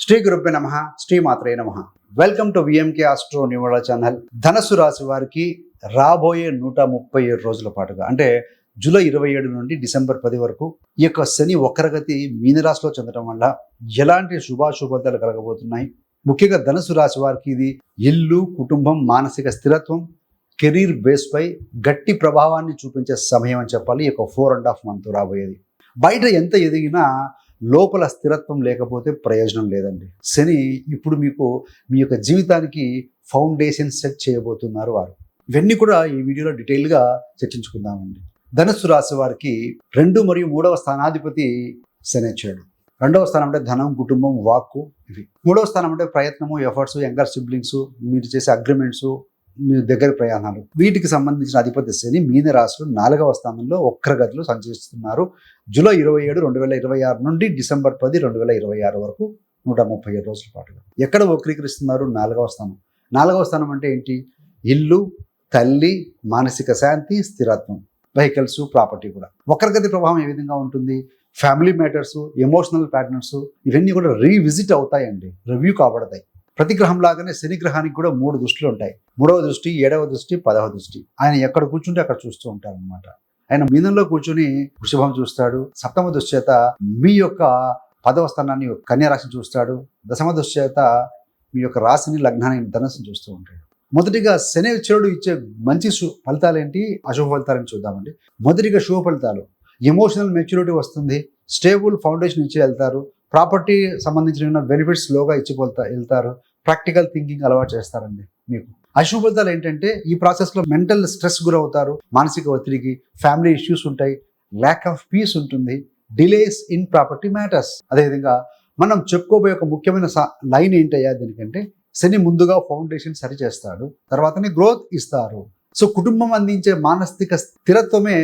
శ్రీ గురుభ్యో నమః, శ్రీమాత్రే నమః. Welcome to VMK astro numerology channel. ధనస్సు రాశి వారికి రాబోయే 137 రోజుల పాటుగా అంటే జూలై 27 నుండి డిసెంబర్ 10 వరకు ఈ యొక్క శని వక్రగతి మీనరాశిలో చెందడం వల్ల ఎలాంటి శుభాశుభాలు కలగబోతున్నాయి. ముఖ్యంగా ధనుసు రాశి వారికి ఇది ఇల్లు, కుటుంబం, మానసిక స్థిరత్వం, కెరీర్ బేస్ పై గట్టి ప్రభావాన్ని చూపించే సమయం అని చెప్పాలి. ఈ యొక్క 4.5 months రాబోయేది. బయట ఎంత ఎదిగినా లోపల స్థిరత్వం లేకపోతే ప్రయోజనం లేదండి. శని ఇప్పుడు మీ యొక్క జీవితానికి ఫౌండేషన్ సెట్ చేయబోతున్నారు వారు. ఇవన్నీ కూడా ఈ వీడియోలో డీటెయిల్గా చర్చించుకుందామండి. ధనుస్సు రాశి వారికి 2 మరియు 3వ స్థానాధిపతి శని వచ్చాడు. 2వ స్థానం అంటే ధనం, కుటుంబం, వాక్కు ఇవి. 3వ స్థానం అంటే ప్రయత్నము, ఎఫర్ట్స్, యంగర్ సిబ్లింగ్స్, మీరు చేసే అగ్రిమెంట్స్, మీ దగ్గర ప్రయాణాలు. వీటికి సంబంధించిన అధిపతి శని మీన రాశిలో 4వ స్థానంలో వక్రగతిలో సంచరిస్తున్నారు. జూలై 27, 2026 నుండి డిసెంబర్ 10, 2026 వరకు 137 రోజుల పాటుగా. ఎక్కడ వక్రీకరిస్తున్నారు? 4వ స్థానం. 4వ స్థానం అంటే ఏంటి? ఇల్లు, తల్లి, మానసిక శాంతి, స్థిరత్వం, వెహికల్స్, ప్రాపర్టీ కూడా. వక్రగతి ప్రభావం ఏ విధంగా ఉంటుంది? ఫ్యామిలీ మ్యాటర్స్, ఎమోషనల్ ప్యాటర్న్స్ ఇవన్నీ కూడా రీవిజిట్ అవుతాయండి, రివ్యూ కాబడతాయి. ప్రతి గ్రహం లాగానే శని గ్రహానికి కూడా 3 దృష్టిలు ఉంటాయి. 3వ దృష్టి, 7వ దృష్టి, 10వ దృష్టి. ఆయన ఎక్కడ కూర్చుంటే అక్కడ చూస్తూ ఉంటారు అనమాట. ఆయన మీనంలో కూర్చుని వృషభం చూస్తాడు. 7వ దృష్టి చేత మీ యొక్క 10వ స్థానాన్ని కన్యా రాశిని చూస్తాడు. 10వ దృష్టి చేత మీ యొక్క రాశిని, లగ్నాన్ని, ధనస్సుని చూస్తూ ఉంటాడు. మొదటిగా శని చెడు ఇచ్చే మంచి ఫలితాలు ఏంటి, అశుభ ఫలితాలని చూద్దామండి. మొదటిగా శుభ ఫలితాలు. ఎమోషనల్ మెచ్యూరిటీ వస్తుంది, స్టేబుల్ ఫౌండేషన్ ఇచ్చి వెళ్తారు, ప్రాపర్టీ సంబంధించిన బెనిఫిట్స్ స్లోగా ఇచ్చి వెళ్తారు, ప్రాక్టికల్ థింకింగ్ అలవాటు చేస్తారండి మీకు. అశుభ ఫలితాలు ఏంటంటే ఈ ప్రాసెస్లో మెంటల్ స్ట్రెస్ గురవుతారు, మానసిక ఒత్తిడికి, ఫ్యామిలీ ఇష్యూస్ ఉంటాయి, ల్యాక్ ఆఫ్ పీస్ ఉంటుంది, డిలేస్ ఇన్ ప్రాపర్టీ మ్యాటర్స్. అదేవిధంగా మనం చెప్పుకోబోయే ఒక ముఖ్యమైన లైన్ ఏంటయ్యా దీనికంటే, శని ముందుగా ఫౌండేషన్ సరి చేస్తాడు, తర్వాతనే గ్రోత్ ఇస్తారు. సో కుటుంబం అందించే మానసిక స్థిరత్వమే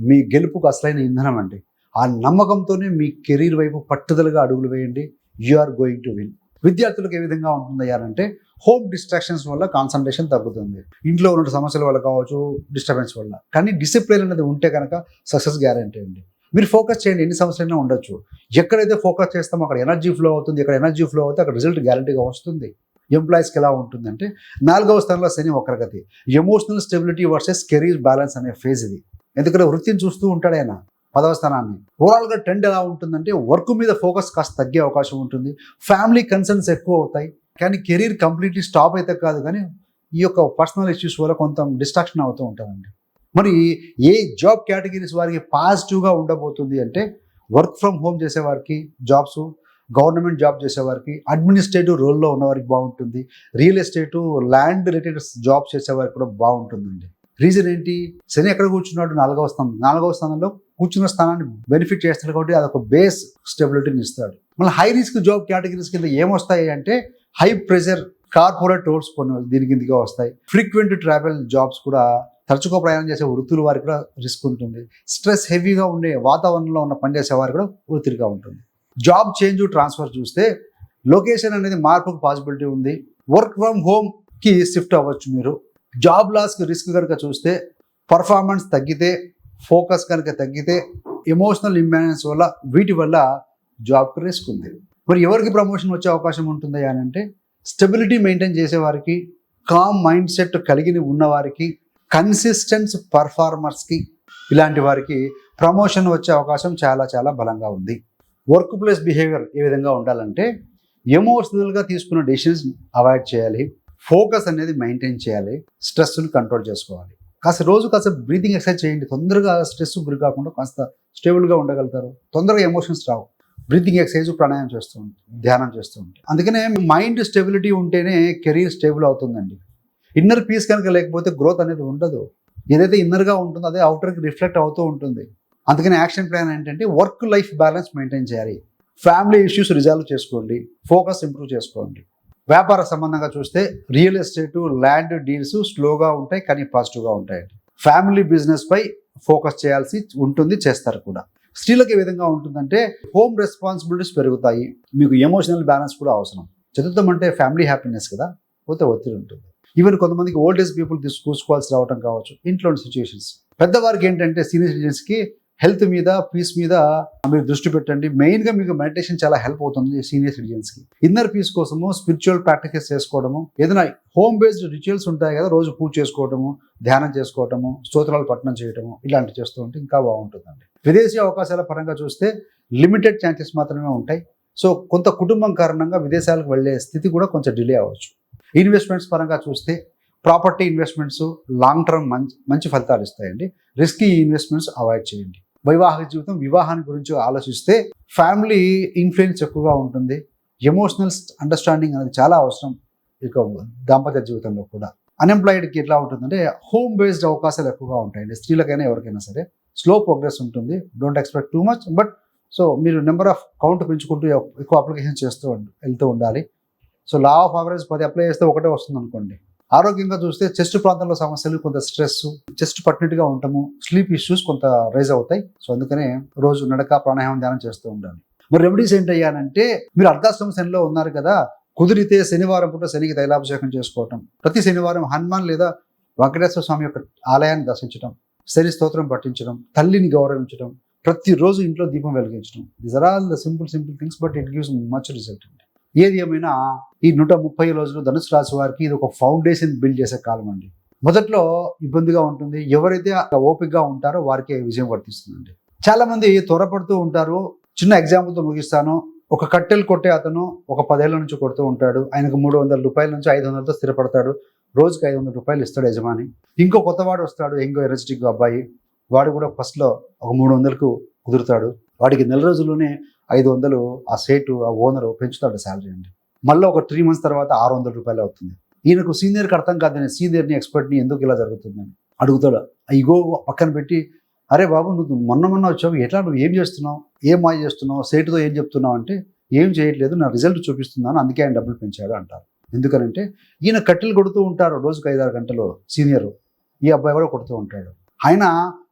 మీ గెలుపుకు అసలైన ఇంధనం అండి. ఆ నమ్మకంతోనే మీ కెరీర్ వైపు పట్టుదలగా అడుగులు వేయండి. You are going to win. విద్యార్థులకు ఏ విధంగా ఉంటుందయ్యారంటే, హోమ్ డిస్ట్రాక్షన్స్ వల్ల కాన్సన్ట్రేషన్ తగ్గుతుంది. ఇంట్లో ఉన్న సమస్యల వల్ల కావచ్చు, డిస్టర్బెన్స్ వల్ల. కానీ డిసిప్లిన్ అనేది ఉంటే కనుక సక్సెస్ గ్యారంటీ అండి. మీరు ఫోకస్ చేయండి, ఎన్ని సమస్యలైనా ఉండొచ్చు. ఎక్కడైతే ఫోకస్ చేస్తామో అక్కడ ఎనర్జీ ఫ్లో అవుతుంది. ఎక్కడ ఎనర్జీ ఫ్లో అవుతే అక్కడ రిజల్ట్ గ్యారంటీగా వస్తుంది. ఎంప్లాయీస్కి ఎలా ఉంటుందంటే, 4వ స్థానంలో శని వక్రగతి. Emotional stability versus career balance అనే ఫేజ్ ఇది. ఎందుకంటే వృత్తిని చూస్తూ ఉంటాడు ఆయన 10వ స్థానాన్ని. ఓవరాల్గా ట్రెండ్ ఎలా ఉంటుందంటే, వర్క్ మీద ఫోకస్ కాస్త తగ్గే అవకాశం ఉంటుంది. ఫ్యామిలీ కన్సర్న్స్ ఎక్కువ అవుతాయి. కానీ కెరీర్ కంప్లీట్లీ స్టాప్ అయితే కాదు, కానీ ఈ యొక్క పర్సనల్ ఇష్యూస్ వల్ల కొంత డిస్ట్రాక్షన్ అవుతూ ఉంటారండి. మరి ఏ జాబ్ కేటగిరీస్ వారికి పాజిటివ్గా ఉండబోతుంది అంటే, వర్క్ ఫ్రమ్ హోమ్ చేసేవారికి జాబ్స్, గవర్నమెంట్ జాబ్ చేసేవారికి, అడ్మినిస్ట్రేటివ్ రోల్లో ఉన్నవారికి బాగుంటుంది, real estate, land related jobs చేసేవారికి కూడా బాగుంటుందండి. రీజన్ ఏంటి? శని ఎక్కడ కూర్చున్నాడు? 4వ స్థానం. 4వ స్థానంలో కూర్చున్న స్థానాన్ని బెనిఫిట్ చేస్తాడు కాబట్టి అదొక బేస్ స్టెబిలిటీని ఇస్తాడు. మళ్ళీ హై రిస్క్ జాబ్ కేటగిరీస్ కింద ఏమొస్తాయి అంటే, హై ప్రెషర్ కార్పొరేట్ రోల్స్ కొన్ని దీని కిందగా వస్తాయి. ఫ్రీక్వెంట్ ట్రావెల్ జాబ్స్ కూడా, తరచుగా ప్రయాణం చేసే వృత్తుల వారికి కూడా రిస్క్ ఉంటుంది. స్ట్రెస్ హెవీగా ఉండే వాతావరణంలో ఉన్న పనిచేసే వారికి కూడా ఒత్తిడిగా ఉంటుంది. జాబ్ చేంజ్, ట్రాన్స్ఫర్ చూస్తే లొకేషన్ అనేది మార్పుకు పాసిబిలిటీ ఉంది. వర్క్ ఫ్రమ్ హోమ్కి షిఫ్ట్ అవ్వచ్చు మీరు. జాబ్ లాస్కి రిస్క్ కనుక చూస్తే, పర్ఫార్మెన్స్ తగ్గితే, ఫోకస్ కనుక తగ్గితే, ఎమోషనల్ ఇంబ్యాలెన్స్ వల్ల, వీటి వల్ల జాబ్కి రిస్క్ ఉంది. మరి ఎవరికి ప్రమోషన్ వచ్చే అవకాశం ఉంటుంది అని అంటే, స్టెబిలిటీ మెయింటైన్ చేసేవారికి, కామ్ మైండ్ సెట్ కలిగి ఉన్నవారికి, కన్సిస్టెన్స్ పర్ఫార్మర్స్కి, ఇలాంటి వారికి ప్రమోషన్ వచ్చే అవకాశం చాలా చాలా బలంగా ఉంది. వర్క్ ప్లేస్ బిహేవియర్ ఏ విధంగా ఉండాలంటే, ఎమోషనల్గా తీసుకున్న డెసిషన్స్ అవాయిడ్ చేయాలి, ఫోకస్ అనేది మెయింటైన్ చేయాలి, స్ట్రెస్ని కంట్రోల్ చేసుకోవాలి. కాస్త బ్రీతింగ్ ఎక్సర్సైజ్ చేయండి. తొందరగా స్ట్రెస్ గురి కాకుండా కాస్త స్టేబుల్గా ఉండగలుగుతారు. తొందరగా ఎమోషన్స్ రావు. బ్రీతింగ్ ఎక్సర్సైజ్, ప్రాణాయామం చేస్తూ ఉంటాయి, ధ్యానం చేస్తూ ఉంటాయి. అందుకనే మైండ్ స్టెబిలిటీ ఉంటేనే కెరీర్ స్టేబుల్ అవుతుందండి. ఇన్నర్ పీస్ కనుక లేకపోతే గ్రోత్ అనేది ఉండదు. ఏదైతే ఇన్నర్గా ఉంటుందో అదే అవుటర్కి రిఫ్లెక్ట్ అవుతూ ఉంటుంది. అందుకని యాక్షన్ ప్లాన్ ఏంటంటే, వర్క్ లైఫ్ బ్యాలెన్స్ మెయింటైన్ చేయాలి, ఫ్యామిలీ ఇష్యూస్ రిజాల్వ్ చేసుకోండి, ఫోకస్ ఇంప్రూవ్ చేసుకోండి. వ్యాపార సంబంధంగా చూస్తే, రియల్ ఎస్టేటు, ల్యాండ్ డీల్స్ స్లోగా ఉంటాయి కానీ పాజిటివ్గా ఉంటాయి. ఫ్యామిలీ బిజినెస్ పై ఫోకస్ చేయాల్సి ఉంటుంది, చేస్తారు కూడా. స్త్రీలకు ఏ విధంగా ఉంటుందంటే, హోమ్ రెస్పాన్సిబిలిటీస్ పెరుగుతాయి, మీకు ఎమోషనల్ బ్యాలెన్స్ కూడా అవసరం. చతుర్థం అంటే ఫ్యామిలీ హ్యాపీనెస్ కదా, పోతే ఒత్తిడి ఉంటుంది. ఈవెన్ కొంతమందికి ఓల్డ్ ఏజ్ పీపుల్ చూసుకోవాల్సి రావడం కావచ్చు, ఇంట్లోని సిచ్యువేషన్స్. పెద్దవారికి ఏంటంటే, సీనియర్ సిటిజన్స్కి హెల్త్ మీద, పీస్ మీద మీరు దృష్టి పెట్టండి. మెయిన్గా మీకు మెడిటేషన్ చాలా హెల్ప్ అవుతుంది సీనియర్ సిటిజన్స్కి. ఇన్నర్ పీస్ కోసము స్పిరిచువల్ ప్రాక్టీసెస్ చేసుకోవడము, ఏదైనా హోమ్ బేస్డ్ రిచువల్స్ ఉంటాయి కదా, రోజు పూజ చేసుకోవటము, ధ్యానం చేసుకోవటము, స్తోత్రాలు పఠనం చేయటము, ఇలాంటివి చేస్తూ ఉంటే ఇంకా బాగుంటుందండి. విదేశీ అవకాశాల పరంగా చూస్తే లిమిటెడ్ ఛాన్సెస్ మాత్రమే ఉంటాయి. సో కొంత కుటుంబం కారణంగా విదేశాలకు వెళ్ళే స్థితి కూడా కొంచెం డిలే అవ్వచ్చు. ఇన్వెస్ట్మెంట్స్ పరంగా చూస్తే ప్రాపర్టీ ఇన్వెస్ట్మెంట్స్ లాంగ్ టర్మ్ మంచి ఫలితాలు ఇస్తాయండి. రిస్కీ ఇన్వెస్ట్మెంట్స్ అవాయిడ్ చేయండి. వైవాహిక జీవితం, వివాహాన్ని గురించి ఆలోచిస్తే ఫ్యామిలీ ఇన్ఫ్లుయెన్స్ ఎక్కువగా ఉంటుంది. ఎమోషనల్ అండర్స్టాండింగ్ అనేది చాలా అవసరం ఇక దాంపత్య జీవితంలో కూడా. అన్ఎంప్లాయిడ్కి ఎట్లా ఉంటుందంటే హోమ్ బేస్డ్ అవకాశాలు ఎక్కువగా ఉంటాయండి. స్త్రీలకైనా ఎవరికైనా సరే స్లో ప్రోగ్రెస్ ఉంటుంది. Don't expect too much, but so మీరు నెంబర్ ఆఫ్ కౌంట్ పెంచుకుంటూ ఎక్కువ అప్లికేషన్ చేస్తూ వెళ్తూ ఉండాలి. So law of average 10 apply చేస్తే ఒకటే వస్తుంది అనుకోండి. ఆరోగ్యంగా చూస్తే చెస్ట్ ప్రాంతంలో సమస్యలు, కొంత స్ట్రెస్, చెస్ట్ పట్టినట్టుగా ఉంటాము, స్లీప్ ఇష్యూస్ కొంత రైజ్ అవుతాయి. సో అందుకనే రోజు నడక, ప్రాణాయామం, ధ్యానం చేస్తూ ఉండాలి. మరి రెమెడీస్ ఏంటయ్యానంటే, మీరు అర్ధాష్టమ శనిలో ఉన్నారు కదా, కుదిరితే శనివారం పూట శనికి తైలాభిషేకం చేసుకోవటం, ప్రతి శనివారం హనుమాన్ లేదా వెంకటేశ్వర స్వామి యొక్క ఆలయాన్ని దర్శించడం, శని స్తోత్రం పఠించడం, తల్లిని గౌరవించడం, ప్రతిరోజు ఇంట్లో దీపం వెలిగించడం. These are all the simple things, but it gives much result. ఏది ఏమైనా ఈ 130 రోజులు ధనుసు రాశి వారికి ఇది ఒక ఫౌండేషన్ బిల్డ్ చేసే కాలం అండి. మొదట్లో ఇబ్బందిగా ఉంటుంది. ఎవరైతే ఓపికగా ఉంటారో వారికే విజయం వర్తిస్తుందండి. చాలా మంది త్వరపడుతూ ఉంటారు. చిన్న ఎగ్జాంపుల్తో ముగిస్తాను. ఒక కట్టెలు కొట్టే అతను ఒక 10 ఏళ్ల నుంచి కొడుతూ ఉంటాడు. ఆయనకు 300 రూపాయల నుంచి 500తో స్థిరపడతాడు. రోజుకి 500 రూపాయలు ఇస్తాడు యజమాని. ఇంకో కొత్తవాడు వస్తాడు, ఎంగో ఎనర్జెటిక్ అబ్బాయి. వాడు కూడా ఫస్ట్లో ఒక 300కు కుదురుతాడు. వాడికి నెల రోజుల్లోనే 500 ఆ సేటు, ఆ ఓనరు పెంచుతాడు శాలరీ అండి. మళ్ళీ ఒక 3 months తర్వాత 600 రూపాయలు అవుతుంది. ఈయనకు సీనియర్కి అర్థం కాదని సీనియర్ని, ఎక్స్పర్ట్ని ఎందుకు ఇలా జరుగుతుందని అడుగుతాడు. ఇగో పక్కన పెట్టి, అరే బాబు నువ్వు మొన్న వచ్చావు, ఎట్లా నువ్వు ఏం చేస్తున్నావు, ఏం మాయ చేస్తున్నావు, సేటుతో ఏం చెప్తున్నావు అంటే ఏం చేయట్లేదు, నా రిజల్ట్ చూపిస్తున్నాను, అందుకే ఆయన డబ్బులు పెంచాడు అంటారు. ఎందుకనంటే ఈయన కట్టెలు కొడుతూ ఉంటారు రోజుకు 5-6 గంటలు సీనియరు, ఈ అబ్బాయి కూడా కొడుతూ ఉంటాడు. ఆయన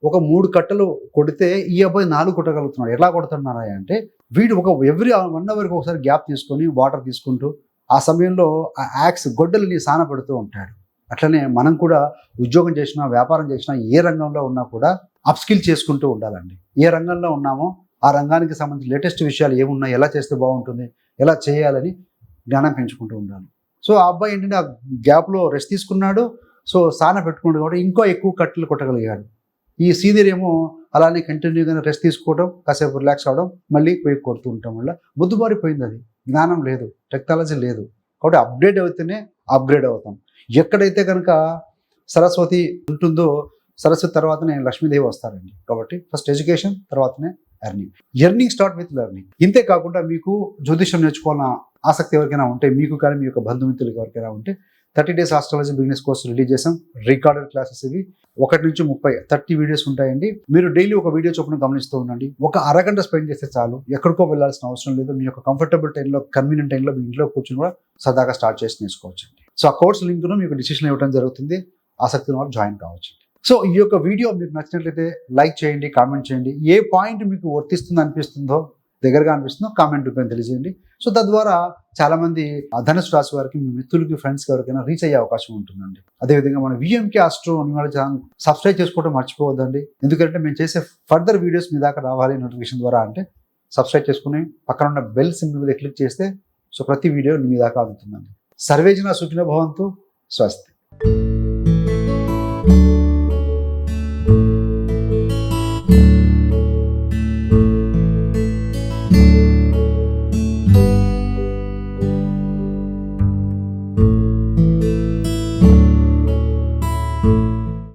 ఒక 3 కట్టలు కొడితే ఈ అబ్బాయి 4 కొట్టగలుగుతున్నాడు. ఎలా కొడుతున్నారా అంటే వీడు ఎవ్రీ 1 hourకి ఒకసారి గ్యాప్ తీసుకొని వాటర్ తీసుకుంటూ ఆ సమయంలో ఆ యాక్స్ గొడ్డలిని సాన పెడుతూ ఉంటాడు. అట్లనే మనం కూడా ఉద్యోగం చేసినా, వ్యాపారం చేసినా, ఏ రంగంలో ఉన్నా కూడా అప్స్కిల్ చేసుకుంటూ ఉండాలండి. ఏ రంగంలో ఉన్నామో ఆ రంగానికి సంబంధించి లేటెస్ట్ విషయాలు ఏమున్నాయి, ఎలా చేస్తే బాగుంటుంది, ఎలా చేయాలని జ్ఞానం పెంచుకుంటూ ఉండాలి. సో ఆ అబ్బాయి ఏంటంటే ఆ గ్యాప్లో రెస్ట్ తీసుకున్నాడు. సో సాన పెట్టుకున్నాడు కాబట్టి ఇంకో ఎక్కువ కట్టెలు కొట్టగలిగాడు. ఈ సీనియర్ ఏమో అలానే కంటిన్యూగా రెస్ట్ తీసుకోవడం, కాసేపు రిలాక్స్ అవ్వడం, మళ్ళీ పోయి కొడుతూ ఉండటం వల్ల బుద్ధిమారిపోయింది. అది జ్ఞానం లేదు, టెక్నాలజీ లేదు. కాబట్టి అప్డేట్ అవుతూనే అప్గ్రేడ్ అవుతాం. ఎక్కడైతే కనుక సరస్వతి ఉంటుందో సరస్వతి తర్వాతనే లక్ష్మీదేవి వస్తారండి. కాబట్టి ఫస్ట్ ఎడ్యుకేషన్, తర్వాతనే ఎర్నింగ్ స్టార్ట్ విత్ లెర్నింగ్. ఇంతే కాకుండా మీకు జ్యోతిష్యం నేర్చుకోవాలన్న ఆసక్తి ఎవరికైనా ఉంటే, మీకు కానీ మీ యొక్క బంధుమిత్రులకు ఎవరికైనా ఉంటే 30 days astrology business course release చేసాం. రికార్డెడ్ క్లాసెస్ ఇవి 1 నుంచి 30 వీడియోస్ ఉంటాయండి. మీరు డైలీ ఒక వీడియో చొప్పున గమనిస్తూ ఉండండి. ఒక అరగంట స్పెండ్ చేస్తే చాలు. ఎక్కడికో వెళ్ళాల్సిన అవసరం లేదు. మీ యొక్క కంఫర్టబుల్ టైంలో, కన్వీనియంట్ టైంలో మీ ఇంట్లో కూర్చొని కూడా సరదాగా స్టార్ట్ చేసి నేర్చుకోవచ్చు. సో ఆ కోర్స్ లింక్ను మీకు డిసిషన్ ఇవ్వడం జరుగుతుంది. ఆసక్తి ఉన్న వాళ్ళు జాయిన్ కావచ్చు. సో ఈ యొక్క వీడియో మీకు నచ్చినట్లయితే లైక్ చేయండి, కామెంట్ చేయండి. ఏ పాయింట్ మీకు వర్తిస్తుంది అనిపిస్తుందో, దగ్గరగా అనిపిస్తుందో కామెంట్ రూపంలో తెలియజేయండి. సో తద్వారా చాలామంది ధనుసు రాశి వారికి, మీ మిత్రులకి, ఫ్రెండ్స్కి ఎవరికైనా రీచ్ అయ్యే అవకాశం ఉంటుందండి. అదేవిధంగా మన VMK astro numerology channel subscribe చేసుకోవడం మర్చిపోవద్దండి. ఎందుకంటే మేము చేసే ఫర్దర్ వీడియోస్ మీ దాకా రావాలి నోటిఫికేషన్ ద్వారా అంటే సబ్స్క్రైబ్ చేసుకుని పక్కన ఉన్న బెల్ సింబల్ మీద క్లిక్ చేస్తే సో ప్రతి వీడియో మీ దాకా అందుతుందండి. సర్వేజన సుఖినో భవంతు. స్వస్తి.